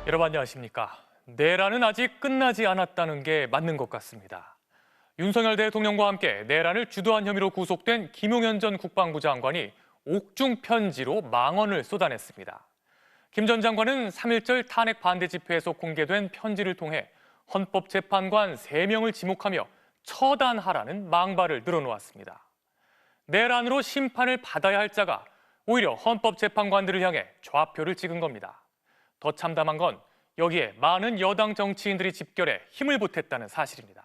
여러분 안녕하십니까. 내란은 아직 끝나지 않았다는 게 맞는 것 같습니다. 윤석열 대통령과 함께 내란을 주도한 혐의로 구속된 김용현 전 국방부 장관이 옥중 편지로 망언을 쏟아냈습니다. 김 전 장관은 3.1절 탄핵 반대 집회에서 공개된 편지를 통해 헌법재판관 3명을 지목하며 처단하라는 망발을 늘어놓았습니다. 내란으로 심판을 받아야 할 자가 오히려 헌법재판관들을 향해 좌표를 찍은 겁니다. 더 참담한 건 여기에 많은 여당 정치인들이 집결해 힘을 보탰다는 사실입니다.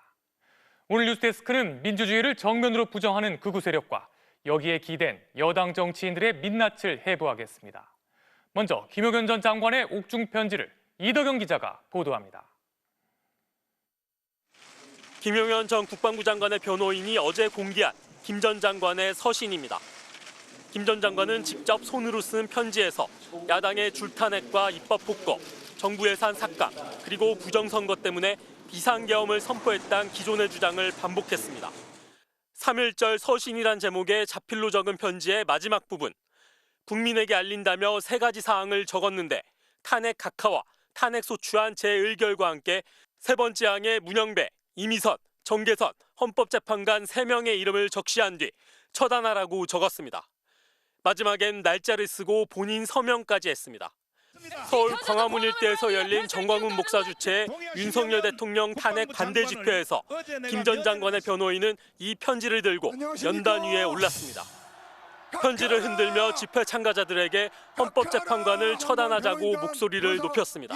오늘 뉴스데스크는 민주주의를 정면으로 부정하는 극우 세력과 여기에 기댄 여당 정치인들의 민낯을 해부하겠습니다. 먼저 김용현 전 장관의 옥중 편지를 이덕영 기자가 보도합니다. 김용현 전 국방부 장관의 변호인이 어제 공개한 김 전 장관의 서신입니다. 김 전 장관은 직접 손으로 쓴 편지에서 야당의 줄탄핵과 입법 폭거, 정부 예산 삭감, 그리고 부정선거 때문에 비상계엄을 선포했다는 기존의 주장을 반복했습니다. 3.1절 서신이란 제목의 자필로 적은 편지의 마지막 부분, 국민에게 알린다며 3가지 사항을 적었는데 탄핵 각하와 탄핵 소추안 재의결과 함께 3번째 항에 문영배, 이미선, 정계선, 헌법재판관 3명의 이름을 적시한 뒤 처단하라고 적었습니다. 마지막엔 날짜를 쓰고 본인 서명까지 했습니다. 서울 광화문 일대에서 열린 정광훈 목사 주최의 윤석열 대통령 탄핵 반대 집회에서 김 전 장관의 변호인은 이 편지를 들고 연단 위에 올랐습니다. 편지를 흔들며 집회 참가자들에게 헌법재판관을 처단하자고 목소리를 높였습니다.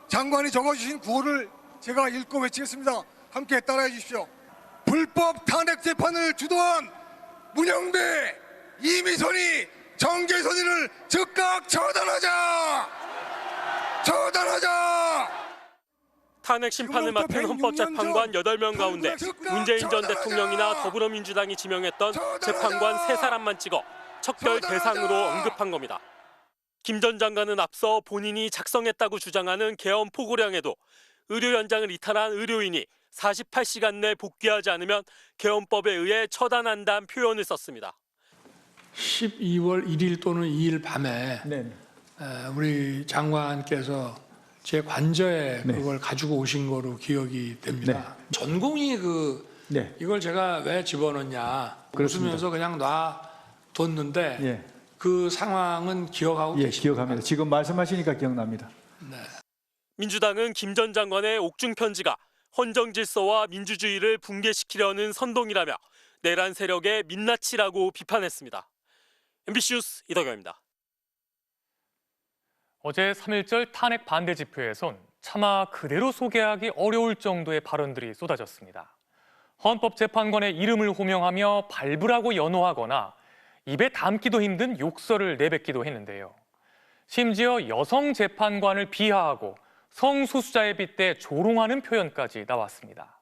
장관이 적어주신 구호를 제가 읽고 외치겠습니다. 함께 따라해 주십시오. 불법 탄핵 재판을 주도한 문영배, 이미선이, 정계선이를 즉각 처단하자! 처단하자! 탄핵 심판을 맡은 헌법재판관 8명 가운데 문재인 전 대통령이나 더불어민주당이 지명했던 재판관 3사람만 찍어 척결 대상으로 언급한 겁니다. 김 전 장관은 앞서 본인이 작성했다고 주장하는 계엄 포고령에도 의료 현장을 이탈한 의료인이 48시간 내 복귀하지 않으면 계엄법에 의해 처단한다는 표현을 썼습니다. 12월 1일 또는 2일 밤에 우리 장관께서 제 관저에 그걸 가지고 오신 거로 기억이 됩니다. 전공이 이걸 제가 왜 집어넣냐 웃으면서 그냥 놔뒀는데 그 상황은 기억하고 계십니까? 기억합니다. 지금 말씀하시니까 기억납니다. 민주당은 김 전 장관의 옥중 편지가 헌정 질서와 민주주의를 붕괴시키려는 선동이라며 내란 세력의 민낯이라고 비판했습니다. MBC 뉴스 이덕영입니다. 어제 3.1절 탄핵 반대 집회에선 차마 그대로 소개하기 어려울 정도의 발언들이 쏟아졌습니다. 헌법재판관의 이름을 호명하며 발부라고 연호하거나 입에 담기도 힘든 욕설을 내뱉기도 했는데요. 심지어 여성 재판관을 비하하고 성소수자에 빗대 조롱하는 표현까지 나왔습니다.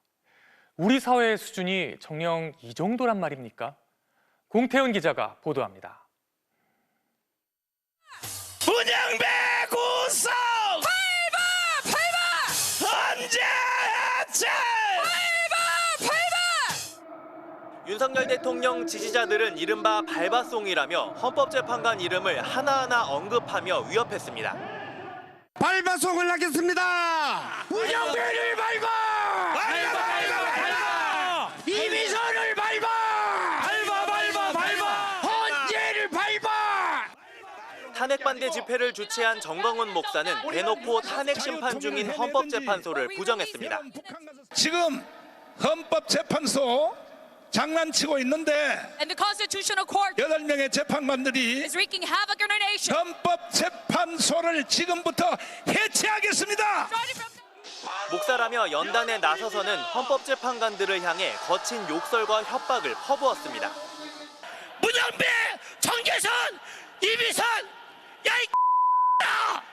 우리 사회의 수준이 정녕 이 정도란 말입니까? 공태훈 기자가 보도합니다. 문영배 구속! 밟아! 언제 해체! 밟아! 윤석열 대통령 지지자들은 이른바 밟아송이라며 헌법재판관 이름을 하나하나 언급하며 위협했습니다. 밟아송을 하겠습니다! 문영배를 밟아! 밟아! 이미선을 밟아! 헌재를 밟아! 탄핵 반대 집회를 주최한 정광훈 목사는 대놓고 탄핵 심판 중인 헌법재판소를 부정했습니다. 지금 헌법재판소 장난치고 있는데 8명의 재판관들이 헌법재판소를 지금부터 해체하겠습니다. 목사라며 연단에 나서서는 헌법재판관들을 향해 거친 욕설과 협박을 퍼부었습니다. 문영배, 정계선, 이미선, 야 이 X야!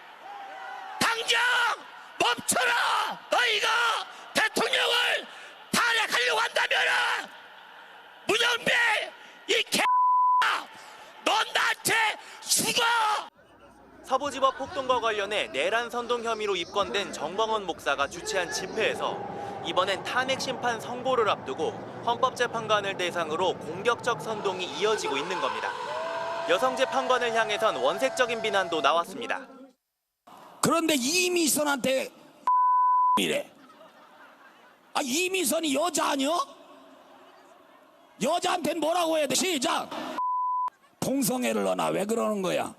당장 멈춰라! 너희가 대통령을 탄핵하려고 한다면은 문영배, 이 X야! 넌 나한테 죽어! 서부지법 폭동과 관련해 내란 선동 혐의로 입건된 정광훈 목사가 주최한 집회에서 이번엔 탄핵 심판 선고를 앞두고 헌법재판관을 대상으로 공격적 선동이 이어지고 있는 겁니다. 여성 재판관을 향해선 원색적인 비난도 나왔습니다. 그런데 이미선한테 이래. 아, 이미선이 여자 아니여? 여자한테는 뭐라고 해야 돼? 시작. 동성애를 넣어놔. 왜 그러는 거야?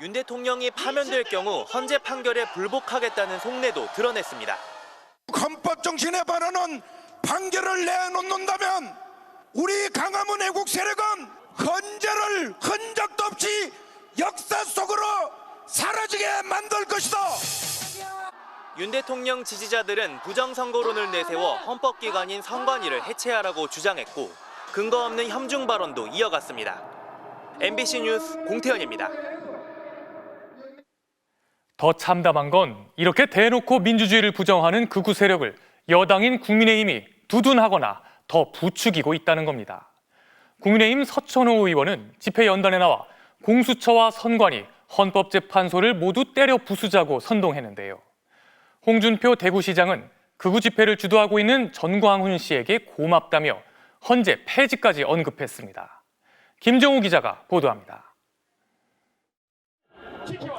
윤 대통령이 파면될 경우 헌재 판결에 불복하겠다는 속내도 드러냈습니다. 헌법 정신에 반하는 판결을 내놓는다면 우리 강화문 애국 세력은 헌재를 흔적도 없이 역사 속으로 사라지게 만들 것이다. 윤 대통령 지지자들은 부정선거론을 내세워 헌법기관인 선관위를 해체하라고 주장했고 근거 없는 혐중 발언도 이어갔습니다. MBC 뉴스 공태현입니다. 더 참담한 건 이렇게 대놓고 민주주의를 부정하는 극우 세력을 여당인 국민의힘이 두둔하거나 더 부추기고 있다는 겁니다. 국민의힘 서천호 의원은 집회 연단에 나와 공수처와 선관위, 헌법재판소를 모두 때려 부수자고 선동했는데요. 홍준표 대구시장은 극우 집회를 주도하고 있는 전광훈 씨에게 고맙다며 헌재 폐지까지 언급했습니다. 김정우 기자가 보도합니다.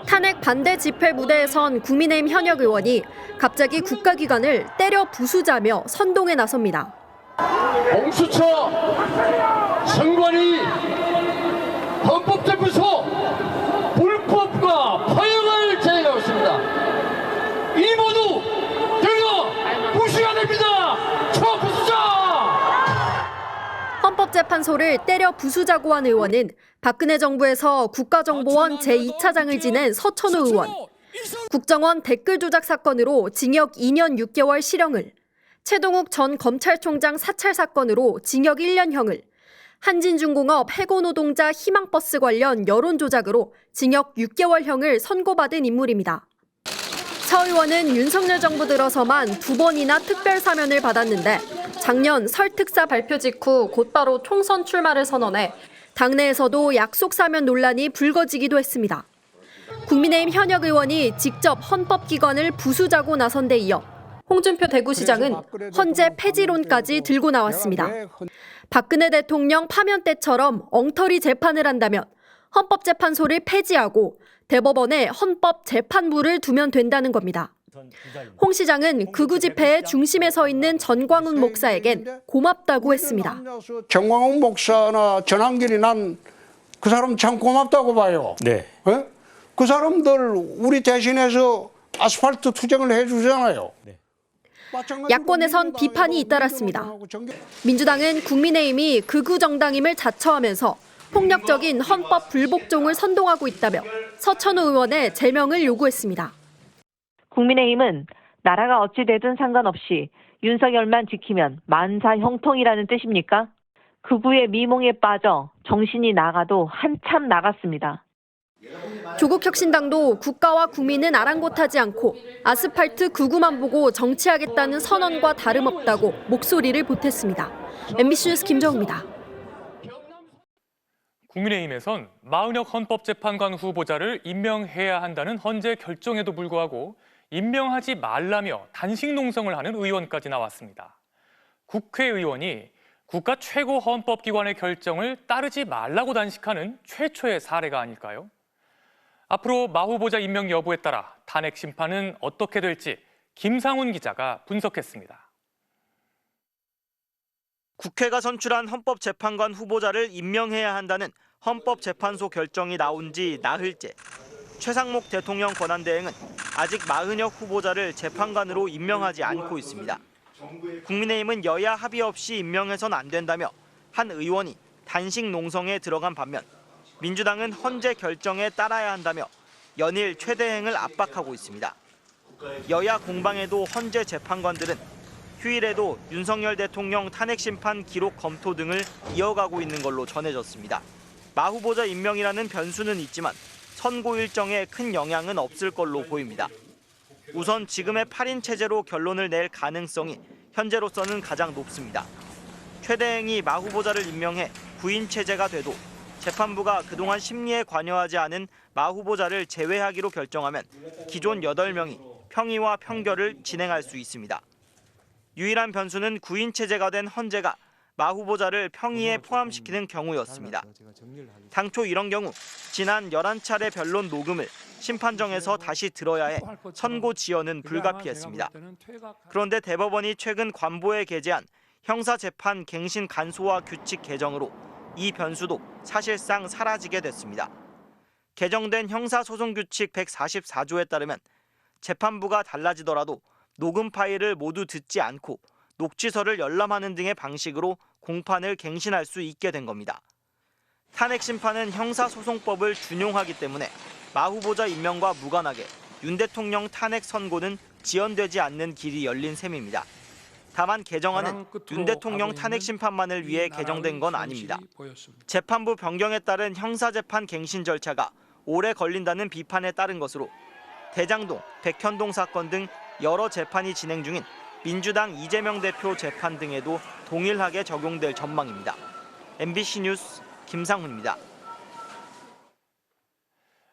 탄핵 반대 집회 무대에 선 국민의힘 현역 의원이 갑자기 국가기관을 때려 부수자며 선동에 나섭니다. 공수처, 선관위, 헌법재판소 불법과 파행을 제기하고 있습니다. 이 모두 때려 부수셔야 됩니다. 부수자! 헌법재판소를 때려 부수자고 한 의원은 박근혜 정부에서 국가정보원 제2차장을 지낸 서천호 의원, 국정원 댓글 조작 사건으로 징역 2년 6개월 실형을, 최동욱 전 검찰총장 사찰 사건으로 징역 1년형을, 한진중공업 해고노동자 희망버스 관련 여론조작으로 징역 6개월형을 선고받은 인물입니다. 서 의원은 윤석열 정부 들어서만 2번이나 특별사면을 받았는데 작년 설 특사 발표 직후 곧바로 총선 출마를 선언해 당내에서도 약속 사면 논란이 불거지기도 했습니다. 국민의힘 현역 의원이 직접 헌법기관을 부수자고 나선 데 이어 홍준표 대구시장은 헌재 폐지론까지 들고 나왔습니다. 박근혜 대통령 파면 때처럼 엉터리 재판을 한다면 헌법재판소를 폐지하고 대법원에 헌법재판부를 두면 된다는 겁니다. 홍 시장은 극우 집회의 중심에 서 있는 전광훈 목사에겐 고맙다고 했습니다. 전광훈 목사나 전한길이 난 그 사람 참 고맙다고 봐요. 네. 네? 그 사람들 우리 대신해서 아스팔트 투쟁을 해주잖아요. 네. 야권에선 비판이 잇따랐습니다. 민주당은 국민의힘이 극우 정당임을 자처하면서 폭력적인 헌법 불복종을 선동하고 있다며 서천호 의원의 제명을 요구했습니다. 국민의힘은 나라가 어찌 되든 상관없이 윤석열만 지키면 만사 형통이라는 뜻입니까? 극우의 미몽에 빠져 정신이 나가도 한참 나갔습니다. 조국혁신당도 국가와 국민은 아랑곳하지 않고 아스팔트 극우만 보고 정치하겠다는 선언과 다름없다고 목소리를 보탰습니다. MBC 뉴스 김정우입니다. 국민의힘에선 마은혁 헌법재판관 후보자를 임명해야 한다는 헌재 결정에도 불구하고 임명하지 말라며 단식 농성을 하는 의원까지 나왔습니다. 국회의원이 국가 최고 헌법기관의 결정을 따르지 말라고 단식하는 최초의 사례가 아닐까요? 앞으로 마 후보자 임명 여부에 따라 탄핵 심판은 어떻게 될지 김상훈 기자가 분석했습니다. 국회가 선출한 헌법재판관 후보자를 임명해야 한다는 헌법재판소 결정이 나온 지 나흘째. 최상목 대통령 권한대행은 아직 마은혁 후보자를 재판관으로 임명하지 않고 있습니다. 국민의힘은 여야 합의 없이 임명해선 안 된다며 한 의원이 단식 농성에 들어간 반면 민주당은 헌재 결정에 따라야 한다며 연일 최대행을 압박하고 있습니다. 여야 공방에도 헌재 재판관들은 휴일에도 윤석열 대통령 탄핵 심판 기록 검토 등을 이어가고 있는 걸로 전해졌습니다. 마 후보자 임명이라는 변수는 있지만 선고 일정에 큰 영향은 없을 걸로 보입니다. 우선 지금의 8인 체제로 결론을 낼 가능성이 현재로서는 가장 높습니다. 최대행이 마 후보자를 임명해 9인 체제가 돼도 재판부가 그동안 심리에 관여하지 않은 마 후보자를 제외하기로 결정하면 기존 8명이 평의와 평결을 진행할 수 있습니다. 유일한 변수는 9인 체제가 된 헌재가 마 후보자를 평의에 포함시키는 경우였습니다. 당초 이런 경우 지난 11차례 변론 녹음을 심판정에서 다시 들어야 해 선고 지연은 불가피했습니다. 그런데 대법원이 최근 관보에 게재한 형사재판 갱신 간소화 규칙 개정으로 이 변수도 사실상 사라지게 됐습니다. 개정된 형사소송규칙 144조에 따르면 재판부가 달라지더라도 녹음 파일을 모두 듣지 않고 녹취서를 열람하는 등의 방식으로 공판을 갱신할 수 있게 된 겁니다. 탄핵 심판은 형사소송법을 준용하기 때문에 마 후보자 임명과 무관하게 윤 대통령 탄핵 선고는 지연되지 않는 길이 열린 셈입니다. 다만 개정안은 윤 대통령 탄핵 심판만을 위해 개정된 건 아닙니다. 재판부 변경에 따른 형사재판 갱신 절차가 오래 걸린다는 비판에 따른 것으로 대장동, 백현동 사건 등 여러 재판이 진행 중인 민주당 이재명 대표 재판 등에도 동일하게 적용될 전망입니다. MBC 뉴스 김상훈입니다.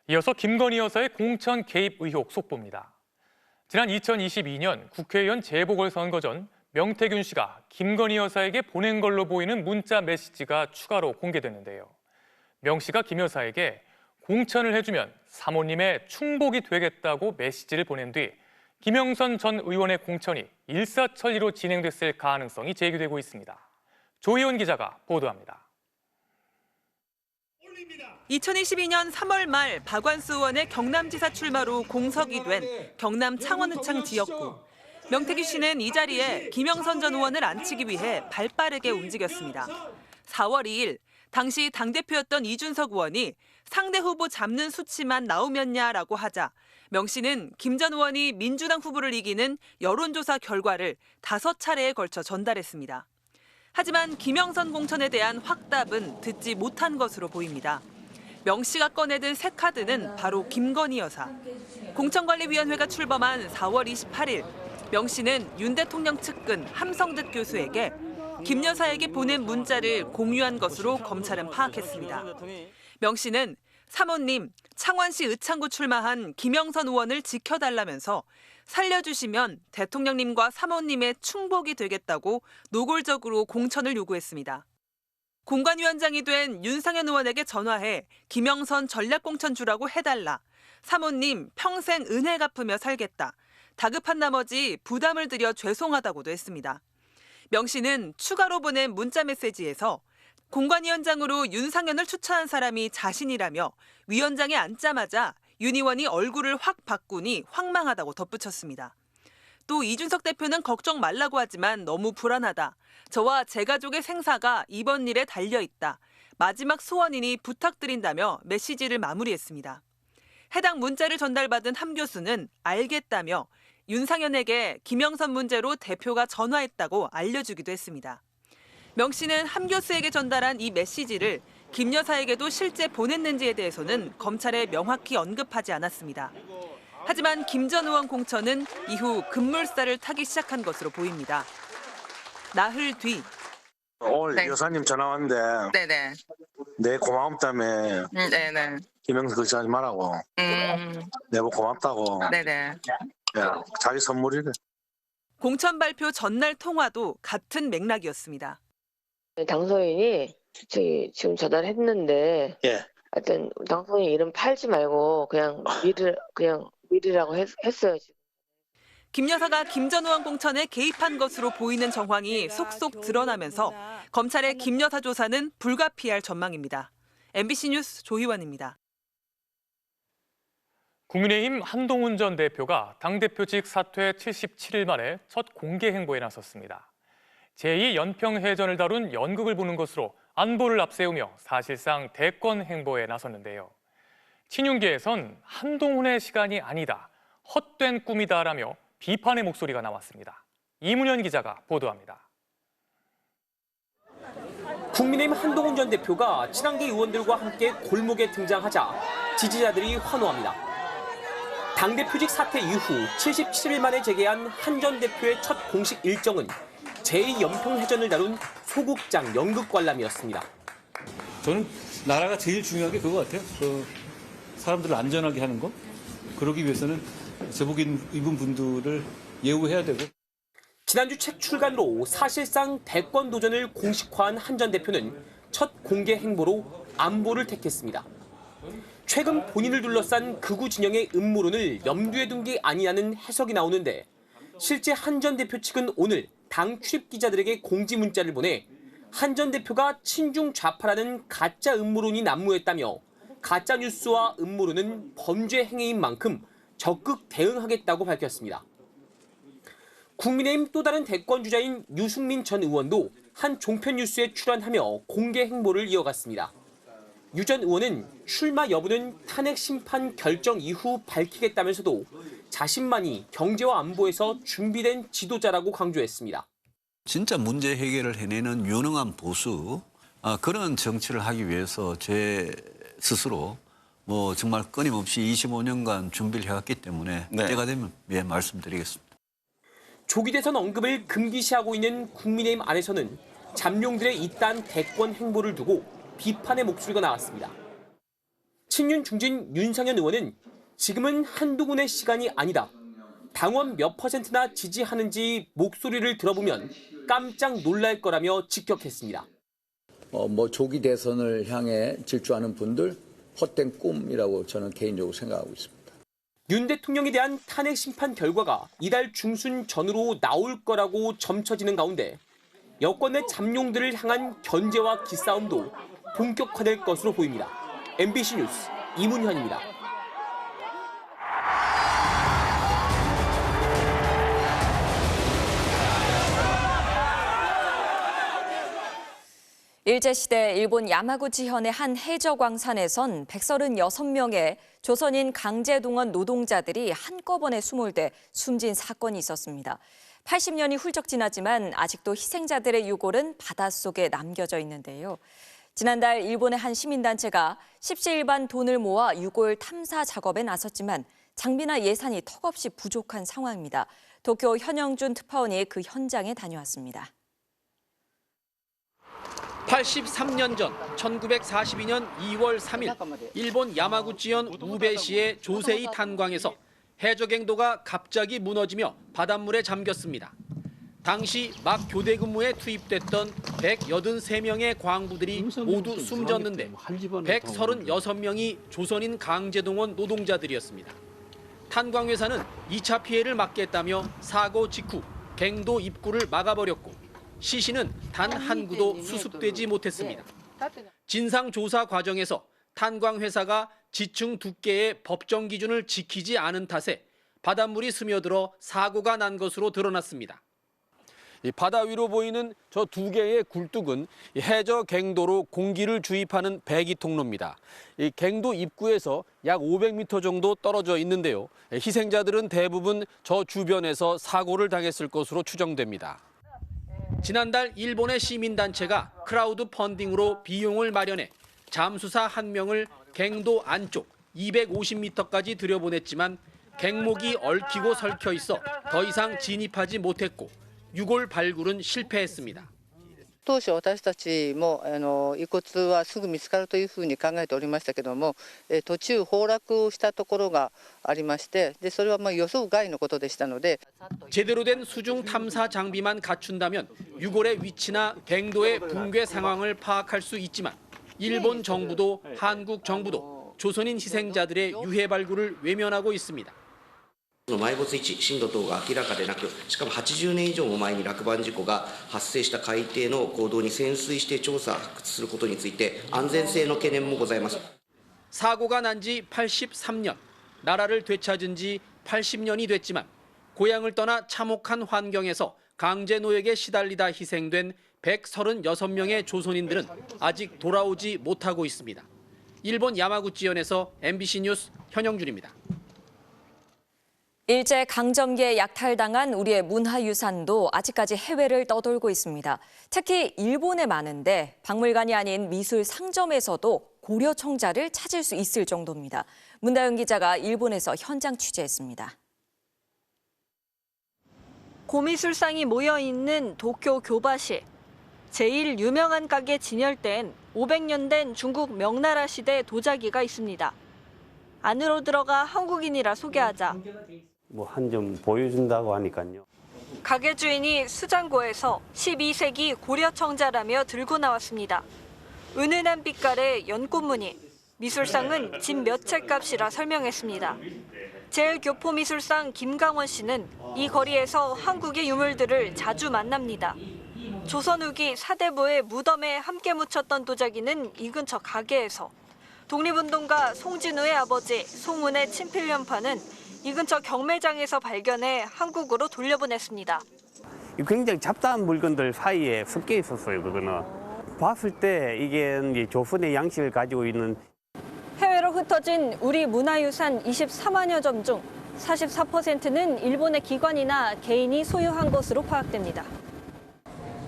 이어서 김건희 여사의 공천 개입 의혹 속보입니다. 지난 2022년 국회의원 재보궐선거 전 명태균 씨가 김건희 여사에게 보낸 걸로 보이는 문자 메시지가 추가로 공개됐는데요. 명 씨가 김 여사에게 공천을 해주면 사모님의 충복이 되겠다고 메시지를 보낸 뒤 김영선 전 의원의 공천이 일사천리로 진행됐을 가능성이 제기되고 있습니다. 조희원 기자가 보도합니다. 2022년 3월 말 박완수 의원의 경남지사 출마로 공석이 된 경남 창원읍창 지역구. 명태균 씨는 이 자리에 김영선 전 의원을 앉히기 위해 발빠르게 움직였습니다. 4월 2일 당시 당대표였던 이준석 의원이 상대 후보 잡는 수치만 나오면냐라고 하자 명 씨는 김 전 의원이 민주당 후보를 이기는 여론조사 결과를 5차례에 걸쳐 전달했습니다. 하지만 김영선 공천에 대한 확답은 듣지 못한 것으로 보입니다. 명 씨가 꺼내든 새 카드는 바로 김건희 여사. 공천관리위원회가 출범한 4월 28일 명 씨는 윤 대통령 측근 함성득 교수에게 김 여사에게 보낸 문자를 공유한 것으로 검찰은 파악했습니다. 명 씨는 사모님, 창원시 의창구 출마한 김영선 의원을 지켜달라면서 살려주시면 대통령님과 사모님의 충복이 되겠다고 노골적으로 공천을 요구했습니다. 공관위원장이 된 윤상현 의원에게 전화해 김영선 전략공천 주라고 해달라. 사모님 평생 은혜 갚으며 살겠다. 다급한 나머지 부담을 드려 죄송하다고도 했습니다. 명 씨는 추가로 보낸 문자 메시지에서 공관위원장으로 윤상현을 추천한 사람이 자신이라며 위원장에 앉자마자 윤 의원이 얼굴을 확 바꾸니 황망하다고 덧붙였습니다. 또 이준석 대표는 걱정 말라고 하지만 너무 불안하다. 저와 제 가족의 생사가 이번 일에 달려있다. 마지막 소원이니 부탁드린다며 메시지를 마무리했습니다. 해당 문자를 전달받은 함 교수는 알겠다며 윤상현에게 김영선 문제로 대표가 전화했다고 알려주기도 했습니다. 명 씨는 함 교수에게 전달한 이 메시지를 김 여사에게도 실제 보냈는지에 대해서는 검찰에 명확히 언급하지 않았습니다. 하지만 김 전 의원 공천은 이후 급물살을 타기 시작한 것으로 보입니다. 나흘 뒤. 오늘 여사님 전화 왔는데 네네. 내 고마움 때문에 네네. 김영선 걱정하지 말라고. 내가 고맙다고. 네네. 야, 자기 선물이래. 공천 발표 전날 통화도 같은 맥락이었습니다. 당선인이 지금 전화했는데 예. 하여튼 당선인 이름 팔지 말고 그냥 미리라고 했어요. 지금. 김 여사가 김 전 의원 공천에 개입한 것으로 보이는 정황이 속속 드러나면서 검찰의 김 여사 조사는 불가피할 전망입니다. MBC 뉴스 조희원입니다. 국민의힘 한동훈 전 대표가 당대표직 사퇴 77일 만에 첫 공개 행보에 나섰습니다. 제2연평해전을 다룬 연극을 보는 것으로 안보를 앞세우며 사실상 대권 행보에 나섰는데요. 친윤계에선 한동훈의 시간이 아니다, 헛된 꿈이다라며 비판의 목소리가 나왔습니다. 이문현 기자가 보도합니다. 국민의힘 한동훈 전 대표가 친한계 의원들과 함께 골목에 등장하자 지지자들이 환호합니다. 당대표직 사퇴 이후 77일 만에 재개한 한 전 대표의 첫 공식 일정은 제2연평해전을 다룬 소극장 연극 관람이었습니다. 저는 나라가 제일 중요한 게 그거 같아요. 사람들을 안전하게 하는 거. 그러기 위해서는 제복 입은 분들을 예우해야 되고. 지난주 책 출간으로 사실상 대권 도전을 공식화한 한 전 대표는 첫 공개 행보로 안보를 택했습니다. 최근 본인을 둘러싼 극우 진영의 음모론을 염두에 둔 게 아니냐는 해석이 나오는데 실제 한 전 대표 측은 오늘 당 출입 기자들에게 공지 문자를 보내 한 전 대표가 친중 좌파라는 가짜 음모론이 난무했다며 가짜 뉴스와 음모론은 범죄 행위인 만큼 적극 대응하겠다고 밝혔습니다. 국민의힘 또 다른 대권 주자인 유승민 전 의원도 한 종편 뉴스에 출연하며 공개 행보를 이어갔습니다. 유 전 의원은 출마 여부는 탄핵 심판 결정 이후 밝히겠다면서도 자신만이 경제와 안보에서 준비된 지도자라고 강조했습니다. 진짜 문제 해결을 해내는 유능한 보수 그런 정치를 하기 위해서 제 스스로 정말 끊임없이 25년간 준비를 해왔기 때문에 때가 되면 말씀드리겠습니다. 조기 대선 언급을 금기시하고 있는 국민의힘 안에서는 잠룡들의 이딴 대권 행보를 두고 비판의 목소리가 나왔습니다. 친윤 중진 윤상현 의원은 지금은 한두 분의 시간이 아니다. 당원 몇 %나 지지하는지 목소리를 들어보면 깜짝 놀랄 거라며 직격했습니다. 조기 대선을 향해 질주하는 분들 헛된 꿈이라고 저는 개인적으로 생각하고 있습니다. 윤 대통령에 대한 탄핵 심판 결과가 이달 중순 전으로 나올 거라고 점쳐지는 가운데 여권 내 잠룡들을 향한 견제와 기싸움도 본격화될 것으로 보입니다. MBC 뉴스 이문현입니다. 일제시대 일본 야마구치현의 한 해저광산에선 136명의 조선인 강제동원 노동자들이 한꺼번에 수몰돼 숨진 사건이 있었습니다. 80년이 훌쩍 지났지만 아직도 희생자들의 유골은 바닷속에 남겨져 있는데요. 지난달 일본의 한 시민단체가 십시일반 돈을 모아 유골 탐사 작업에 나섰지만 장비나 예산이 턱없이 부족한 상황입니다. 도쿄 현영준 특파원이 그 현장에 다녀왔습니다. 83년 전 1942년 2월 3일 일본 야마구치현 우베시의 조세이 탄광에서 해저갱도가 갑자기 무너지며 바닷물에 잠겼습니다. 당시 막 교대 근무에 투입됐던 183명의 광부들이 모두 숨졌는데 136명이 조선인 강제동원 노동자들이었습니다. 탄광회사는 2차 피해를 막겠다며 사고 직후 갱도 입구를 막아버렸고 시신은 단 한 구도 수습되지 못했습니다. 진상조사 과정에서 탄광회사가 지층 두께의 법정 기준을 지키지 않은 탓에 바닷물이 스며들어 사고가 난 것으로 드러났습니다. 이 바다 위로 보이는 저 두 개의 굴뚝은 해저 갱도로 공기를 주입하는 배기 통로입니다. 이 갱도 입구에서 약 500m 정도 떨어져 있는데요. 희생자들은 대부분 저 주변에서 사고를 당했을 것으로 추정됩니다. 지난달 일본의 시민단체가 크라우드 펀딩으로 비용을 마련해 잠수사 한 명을 갱도 안쪽 250m까지 들여보냈지만 갱목이 얽히고 설켜 있어 더 이상 진입하지 못했고 유골 발굴은 실패했습니다. 当初私たちも遺骨はすぐ見つかるというふうに考えておりましたけども、途中崩落したところがありまして、それは予想外のことでしたので 제대로 된 수중 탐사 장비만 갖춘다면 유골의 위치나 갱도의 붕괴 상황을 파악할 수 있지만 일본 정부도 한국 정부도 조선인 희생자들의 유해 발굴을 외면하고 있습니다. 埋没位置、震度等が明らかでなく、しかも80年以上も前に落盤事故が発生した海底の坑道に潜水して調査、発掘することについて安全性の懸念もございます。 사고가 난 지 83년, 나라를 되찾은 지 80년이 됐지만 고향을 떠나 참혹한 환경에서 강제 노역에 시달리다 희생된 136명의 조선인들은 아직 돌아오지 못하고 있습니다. 일본 야마구치현에서 MBC 뉴스 현영준입니다. 일제 강점기에 약탈당한 우리의 문화유산도 아직까지 해외를 떠돌고 있습니다. 특히 일본에 많은데 박물관이 아닌 미술 상점에서도 고려 청자를 찾을 수 있을 정도입니다. 문다영 기자가 일본에서 현장 취재했습니다. 고미술상이 모여있는 도쿄 교바시. 제일 유명한 가게 진열대엔 500년 된 중국 명나라 시대 도자기가 있습니다. 안으로 들어가 한국인이라 소개하자 한 점 보여준다고 하니까요. 가게 주인이 수장고에서 12세기 고려 청자라며 들고 나왔습니다. 은은한 빛깔의 연꽃무늬, 미술상은 집 몇 채 값이라 설명했습니다. 제일교포미술상 김강원 씨는 이 거리에서 한국의 유물들을 자주 만납니다. 조선 후기 사대부의 무덤에 함께 묻혔던 도자기는 이 근처 가게에서, 독립운동가 송진우의 아버지 송은의 친필연판은 이 근처 경매장에서 발견해 한국으로 돌려보냈습니다. 굉장히 잡다한 물건들 사이에 섞여 있었어요, 그거는. 봤을 때 이게 조선의 양식을 가지고 있는. 해외로 흩어진 우리 문화유산 24만여 점 중 44%는 일본의 기관이나 개인이 소유한 것으로 파악됩니다.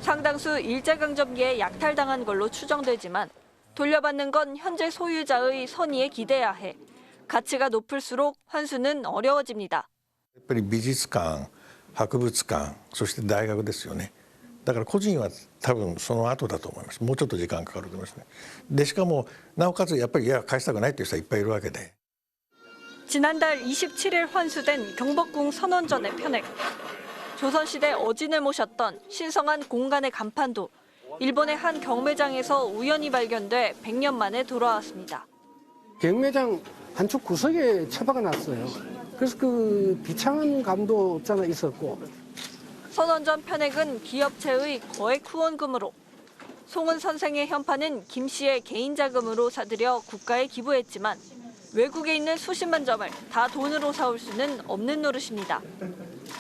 상당수 일제강점기에 약탈당한 걸로 추정되지만 돌려받는 건 현재 소유자의 선의에 기대야 해 가치가 높을수록 환수는 어려워집니다. やっぱり美術館、博物館、そして大学ですよね。だから個人は多分その後だと思います。もうちょっと時間かかると思いますね。でしかもなおかつやっぱり返したくないという人はいっぱいいるわけで。 지난달 27일 환수된 경복궁 선원전의 편액. 조선시대 어진을 모셨던 신성한 공간의 간판도 일본의 한 경매장에서 우연히 발견돼 100년 만에 돌아왔습니다. 경매장 한쪽 구석에 처박아 놨어요. 그래서 그 비창한 감도 있었고. 선원전 편액은 기업체의 거액 후원금으로, 송은 선생의 현판은 김 씨의 개인 자금으로 사들여 국가에 기부했지만 외국에 있는 수십만 점을 다 돈으로 사올 수는 없는 노릇입니다.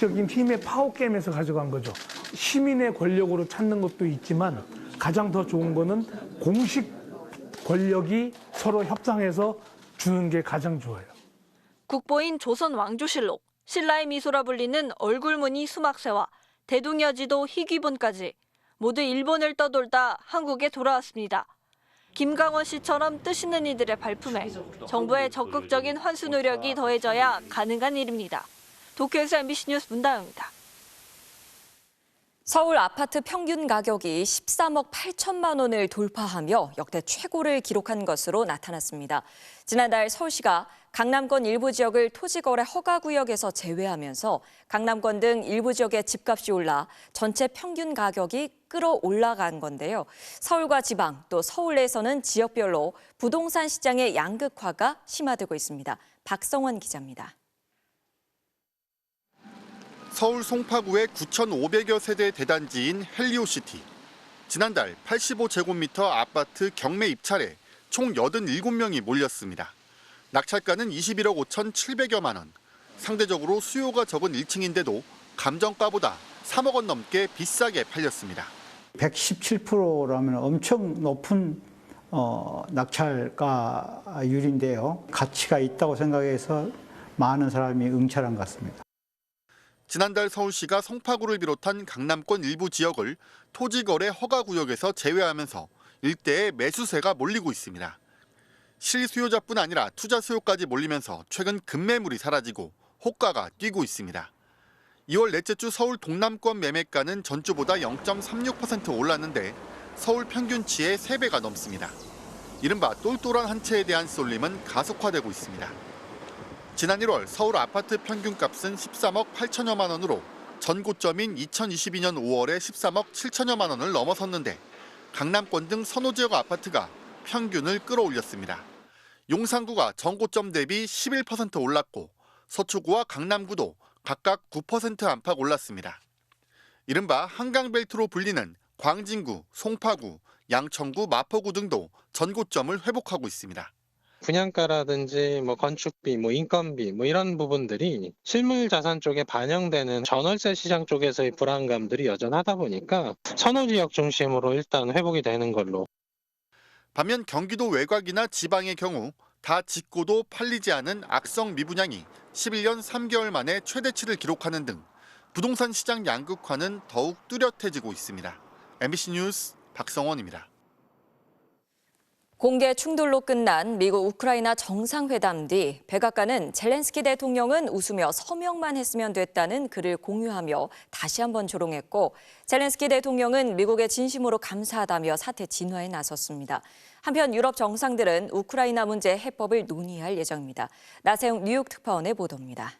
적인 힘의 파워게임에서 가져간 거죠. 시민의 권력으로 찾는 것도 있지만 가장 더 좋은 거는 공식 권력이 서로 협상해서 주는 게 가장 좋아요. 국보인 조선 왕조실록, 신라의 미소라 불리는 얼굴무늬 수막새와 대동여지도 희귀본까지 모두 일본을 떠돌다 한국에 돌아왔습니다. 김강원 씨처럼 뜻 있는 이들의 발품에 정부의 적극적인 환수 노력이 더해져야 가능한 일입니다. 도쿄에서 MBC 뉴스 문다영입니다. 서울 아파트 평균 가격이 13억 8천만 원을 돌파하며 역대 최고를 기록한 것으로 나타났습니다. 지난달 서울시가 강남권 일부 지역을 토지거래 허가구역에서 제외하면서 강남권 등 일부 지역의 집값이 올라 전체 평균 가격이 끌어올라간 건데요. 서울과 지방 또 서울 내에서는 지역별로 부동산 시장의 양극화가 심화되고 있습니다. 박성원 기자입니다. 서울 송파구의 9,500여 세대 대단지인 헬리오시티. 지난달 85제곱미터 아파트 경매 입찰에 총 87명이 몰렸습니다. 낙찰가는 21억 5,700여만 원. 상대적으로 수요가 적은 1층인데도 감정가보다 3억 원 넘게 비싸게 팔렸습니다. 117%라면 엄청 높은 낙찰가율인데요. 가치가 있다고 생각해서 많은 사람이 응찰한 것 같습니다. 지난달 서울시가 송파구를 비롯한 강남권 일부 지역을 토지거래 허가구역에서 제외하면서 일대에 매수세가 몰리고 있습니다. 실수요자뿐 아니라 투자 수요까지 몰리면서 최근 급매물이 사라지고 호가가 뛰고 있습니다. 2월 넷째 주 서울 동남권 매매가는 전주보다 0.36% 올랐는데 서울 평균치의 3배가 넘습니다. 이른바 똘똘한 한 채에 대한 쏠림은 가속화되고 있습니다. 지난 1월 서울 아파트 평균값은 13억 8천여만 원으로 전 고점인 2022년 5월에 13억 7천여만 원을 넘어섰는데 강남권 등 선호 지역 아파트가 평균을 끌어올렸습니다. 용산구가 전 고점 대비 11% 올랐고 서초구와 강남구도 각각 9% 안팎 올랐습니다. 이른바 한강벨트로 불리는 광진구, 송파구, 양천구, 마포구 등도 전 고점을 회복하고 있습니다. 분양가라든지 건축비, 인건비 이런 부분들이 실물 자산 쪽에 반영되는 전월세 시장 쪽에서의 불안감들이 여전하다 보니까 선호 지역 중심으로 일단 회복이 되는 걸로. 반면 경기도 외곽이나 지방의 경우 다 짓고도 팔리지 않은 악성 미분양이 11년 3개월 만에 최대치를 기록하는 등 부동산 시장 양극화는 더욱 뚜렷해지고 있습니다. MBC 뉴스 박성원입니다. 공개 충돌로 끝난 미국 우크라이나 정상회담 뒤 백악관은 젤렌스키 대통령은 웃으며 서명만 했으면 됐다는 글을 공유하며 다시 한번 조롱했고 젤렌스키 대통령은 미국에 진심으로 감사하다며 사태 진화에 나섰습니다. 한편 유럽 정상들은 우크라이나 문제 해법을 논의할 예정입니다. 나세웅 뉴욕 특파원의 보도입니다.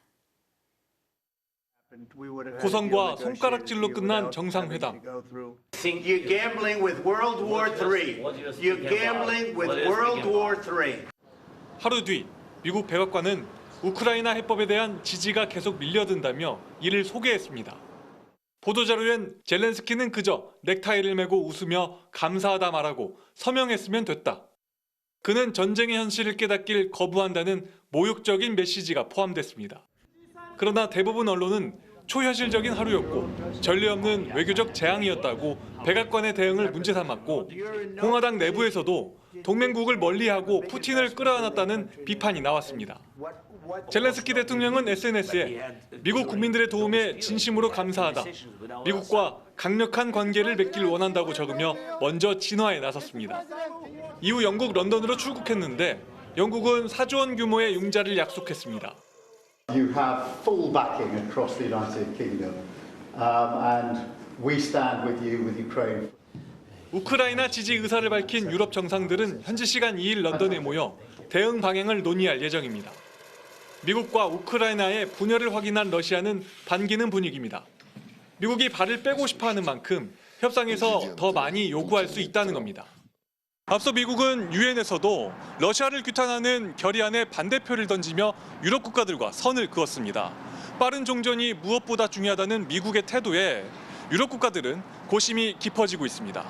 고성과 손가락질로 끝난 정상회담. You're gambling with World War III. You're gambling with World War III. 하루 뒤 미국 백악관은 우크라이나 해법에 대한 지지가 계속 밀려든다며 이를 소개했습니다. 보도자료엔 젤렌스키는 그저 넥타이를 메고 웃으며 감사하다 말하고 서명했으면 됐다. 그는 전쟁의 현실을 깨닫길 거부한다는 모욕적인 메시지가 포함됐습니다. 그러나 대부분 언론은 초현실적인 하루였고 전례 없는 외교적 재앙이었다고 백악관의 대응을 문제 삼았고 공화당 내부에서도 동맹국을 멀리하고 푸틴을 끌어안았다는 비판이 나왔습니다. 젤렌스키 대통령은 SNS에 미국 국민들의 도움에 진심으로 감사하다. 미국과 강력한 관계를 맺길 원한다고 적으며 먼저 진화에 나섰습니다. 이후 영국 런던으로 출국했는데 영국은 4조 원 규모의 융자를 약속했습니다. You have full backing across the United Kingdom, and we stand with you, with Ukraine. 우크라이나 지지 의사를 밝힌 유럽 정상들은 현지 시간 2일 런던에 모여 대응 방향을 논의할 예정입니다. 미국과 우크라이나의 분열을 확인한 러시아는 반기는 분위기입니다. 미국이 발을 빼고 싶어하는 만큼 협상에서 더 많이 요구할 수 있다는 겁니다. 앞서 미국은 유엔에서도 러시아를 규탄하는 결의안에 반대표를 던지며 유럽 국가들과 선을 그었습니다. 빠른 종전이 무엇보다 중요하다는 미국의 태도에 유럽 국가들은 고심이 깊어지고 있습니다.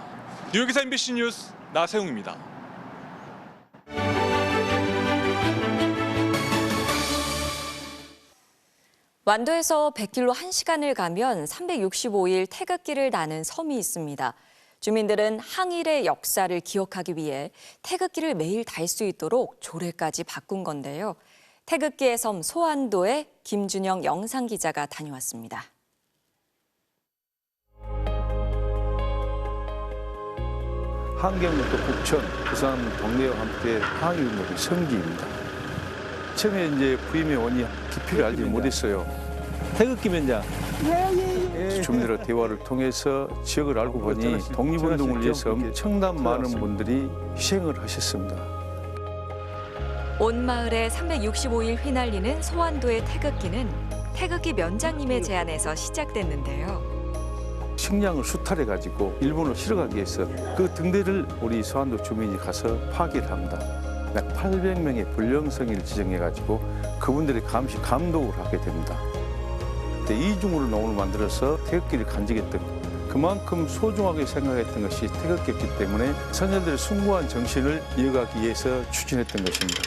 뉴욕에서 MBC 뉴스 나세웅입니다. 완도에서 100길로 1시간을 가면 365일 태극기를 나는 섬이 있습니다. 주민들은 항일의 역사를 기억하기 위해 태극기를 매일 달 수 있도록 조례까지 바꾼 건데요. 태극기의 섬 소환도에 김준영 영상기자가 다녀왔습니다. 한경부터 북천, 부산, 동네와 함께 항일운동의 성지입니다. 처음에 이제 부임의 원인 깊이를 알지 못했어요. 태극기 면장. 주민들과 대화를 통해서 지역을 알고 보니 독립운동을 위해서 엄청난 많은 분들이 희생을 하셨습니다. 온 마을에 365일 휘날리는 소환도의 태극기는 태극기 면장님의 제안에서 시작됐는데요. 식량을 수탈해가지고 일본으로 실어가기 위해서 그 등대를 우리 소환도 주민이 가서 파괴를 합니다. 약 800명의 불령성을 지정해가지고 그분들의 감독을 하게 됩니다. 이중으로 노을 만들어서 태극기를 간직했던 그만큼 소중하게 생각했던 것이 태극기였기 때문에 선열들의 숭고한 정신을 이어가기 위해서 추진했던 것입니다.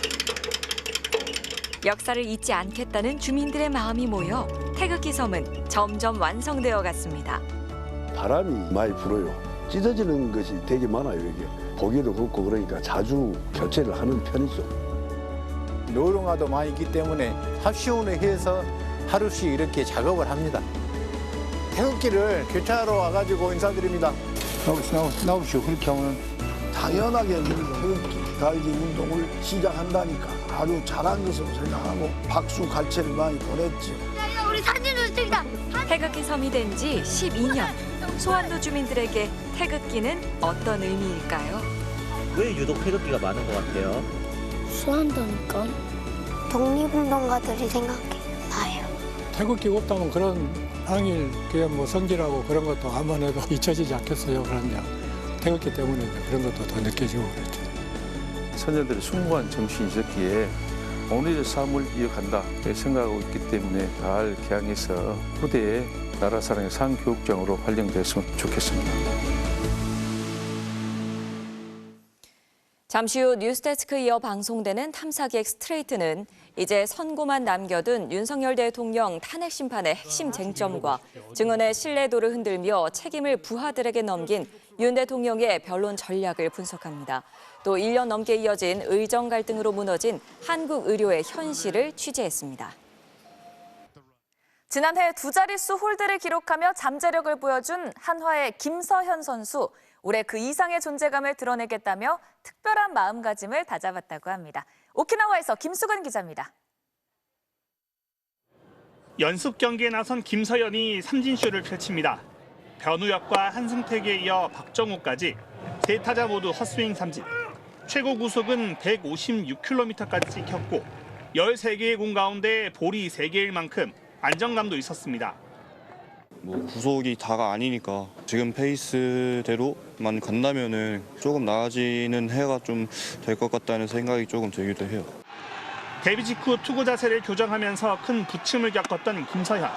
역사를 잊지 않겠다는 주민들의 마음이 모여 태극기 섬은 점점 완성되어 갔습니다. 바람이 많이 불어요. 찢어지는 것이 되게 많아요, 이게. 보기도 그렇고 그러니까 자주 교체를 하는 편이죠. 노령화도 많이 있기 때문에 합시온에 해서 하루씩 이렇게 작업을 합니다. 태극기를 교차하러 와가지고 인사드립니다. 나오시오. 그렇게 하면 당연하게 태극기 달기 운동을 시작한다니까 아주 잘한 것으로 생각하고 박수 갈채를 많이 보냈죠. 우리 사진을 찍자. 태극기 섬이 된 지 12년. 소환도 주민들에게 태극기는 어떤 의미일까요? 왜 유독 태극기가 많은 것 같아요? 소환도니까 독립운동가들이 생각나요. 태극기 없다면 그런 항일 뭐 성질하고 그런 것도 한번 해도 잊혀지지 않겠어요. 그러냐 태극기 때문에 그런 것도 더 느껴지고 그렇죠. 선열들의 숭고한 정신이 있었기에 오늘의 삶을 이어간다 생각하고 있기 때문에 잘 개항해서 후대에 나라 사랑의 상교육장으로 활용되었으면 좋겠습니다. 잠시 후 뉴스데스크 이어 방송되는 탐사기획 스트레이트는 이제 선고만 남겨둔 윤석열 대통령 탄핵 심판의 핵심 쟁점과 증언의 신뢰도를 흔들며 책임을 부하들에게 넘긴 윤 대통령의 변론 전략을 분석합니다. 또 1년 넘게 이어진 의정 갈등으로 무너진 한국 의료의 현실을 취재했습니다. 지난해 두 자릿수 홀드를 기록하며 잠재력을 보여준 한화의 김서현 선수. 올해 그 이상의 존재감을 드러내겠다며 특별한 마음가짐을 다잡았다고 합니다. 오키나와에서 김수근 기자입니다. 연습 경기에 나선 김서현이 삼진쇼를 펼칩니다. 변우혁과 한승택에 이어 박정우까지 세 타자 모두 헛스윙 삼진. 최고 구속은 156km까지 찍혔고 13개의 공 가운데 볼이 3개일 만큼 안정감도 있었습니다. 뭐 구속이 다가 아니니까 지금 페이스대로만 간다면은 조금 나아지는 해가 좀 될 것 같다는 생각이 조금 들기도 해요. 데뷔 직후 투구 자세를 교정하면서 큰 부침을 겪었던 김서현.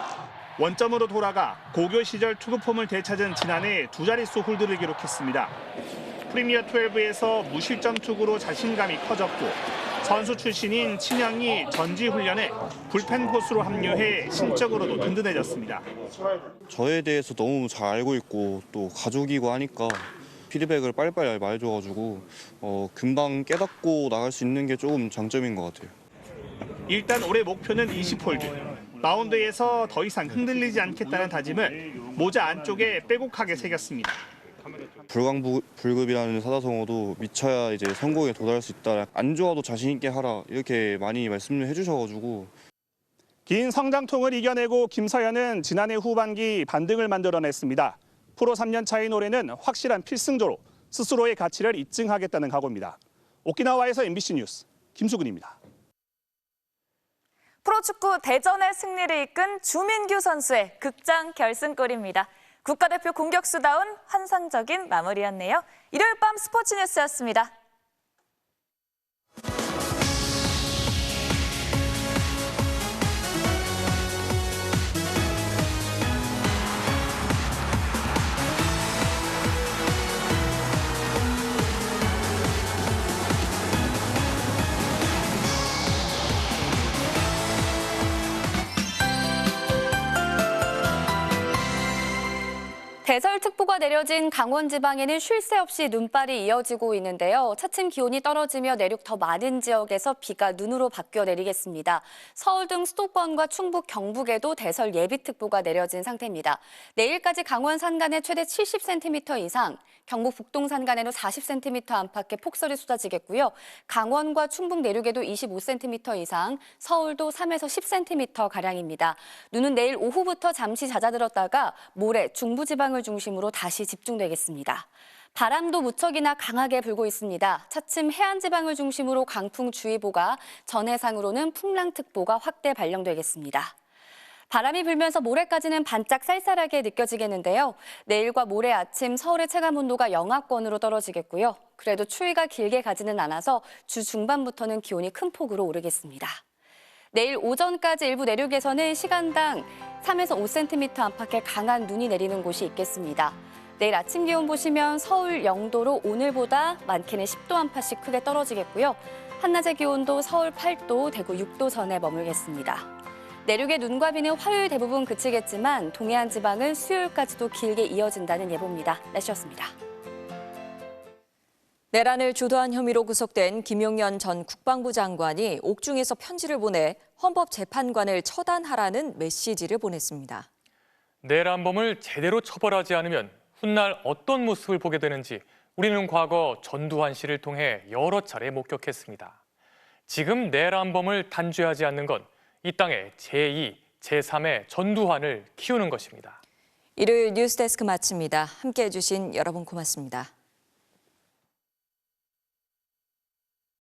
원점으로 돌아가 고교 시절 투구 폼을 되찾은 지난해 두 자릿수 홀드를 기록했습니다. 프리미어 12에서 무실점 투구로 자신감이 커졌고 선수 출신인 친형이 전지 훈련에 불펜 포수로 합류해 심적으로도 든든해졌습니다. 저에 대해서 너무 잘 알고 있고 또 가족이고 하니까 피드백을 빨리빨리 말해줘가지고 금방 깨닫고 나갈 수 있는 게 조금 장점인 것 같아요. 일단 올해 목표는 20홀드. 마운드에서 더 이상 흔들리지 않겠다는 다짐을 모자 안쪽에 빼곡하게 새겼습니다. 불광불급이라는 사자성어도 미쳐야 이제 성공에 도달할 수 있다. 안 좋아도 자신 있게 하라 이렇게 많이 말씀을 해주셔가지고. 긴 성장통을 이겨내고 김서현은 지난해 후반기 반등을 만들어냈습니다. 프로 3년 차인 올해는 확실한 필승조로 스스로의 가치를 입증하겠다는 각오입니다. 오키나와에서 MBC 뉴스 김수근입니다. 프로축구 대전의 승리를 이끈 주민규 선수의 극장 결승골입니다. 국가대표 공격수다운 환상적인 마무리였네요. 일요일 밤 스포츠 뉴스였습니다. 대설특보가 내려진 강원 지방에는 쉴 새 없이 눈발이 이어지고 있는데요. 차츰 기온이 떨어지며 내륙 더 많은 지역에서 비가 눈으로 바뀌어 내리겠습니다. 서울 등 수도권과 충북, 경북에도 대설 예비특보가 내려진 상태입니다. 내일까지 강원 산간에 최대 70cm 이상, 경북 북동 산간에도 40cm 안팎의 폭설이 쏟아지겠고요. 강원과 충북 내륙에도 25cm 이상, 서울도 3에서 10cm가량입니다. 눈은 내일 오후부터 잠시 잦아들었다가 모레 중부지방을 중심으로 다시 집중되겠습니다. 바람도 무척이나 강하게 불고 있습니다. 차츰 해안지방을 중심으로 강풍주의보가, 전해상으로는 풍랑특보가 확대 발령되겠습니다. 바람이 불면서 모레까지는 반짝 쌀쌀하게 느껴지겠는데요. 내일과 모레 아침 서울의 체감온도가 영하권으로 떨어지겠고요. 그래도 추위가 길게 가지는 않아서 주 중반부터는 기온이 큰 폭으로 오르겠습니다. 내일 오전까지 일부 내륙에서는 시간당 3에서 5cm 안팎의 강한 눈이 내리는 곳이 있겠습니다. 내일 아침 기온 보시면 서울 0도로 오늘보다 많게는 10도 안팎씩 크게 떨어지겠고요. 한낮의 기온도 서울 8도, 대구 6도 선에 머물겠습니다. 내륙의 눈과 비는 화요일 대부분 그치겠지만 동해안 지방은 수요일까지도 길게 이어진다는 예보입니다. 날씨였습니다. 내란을 주도한 혐의로 구속된 김용현 전 국방부 장관이 옥중에서 편지를 보내 헌법재판관을 처단하라는 메시지를 보냈습니다. 내란범을 제대로 처벌하지 않으면 훗날 어떤 모습을 보게 되는지 우리는 과거 전두환 씨를 통해 여러 차례 목격했습니다. 지금 내란범을 단죄하지 않는 건 이 땅의 제2, 제3의 전두환을 키우는 것입니다. 일요일 뉴스데스크 마칩니다. 함께해 주신 여러분 고맙습니다.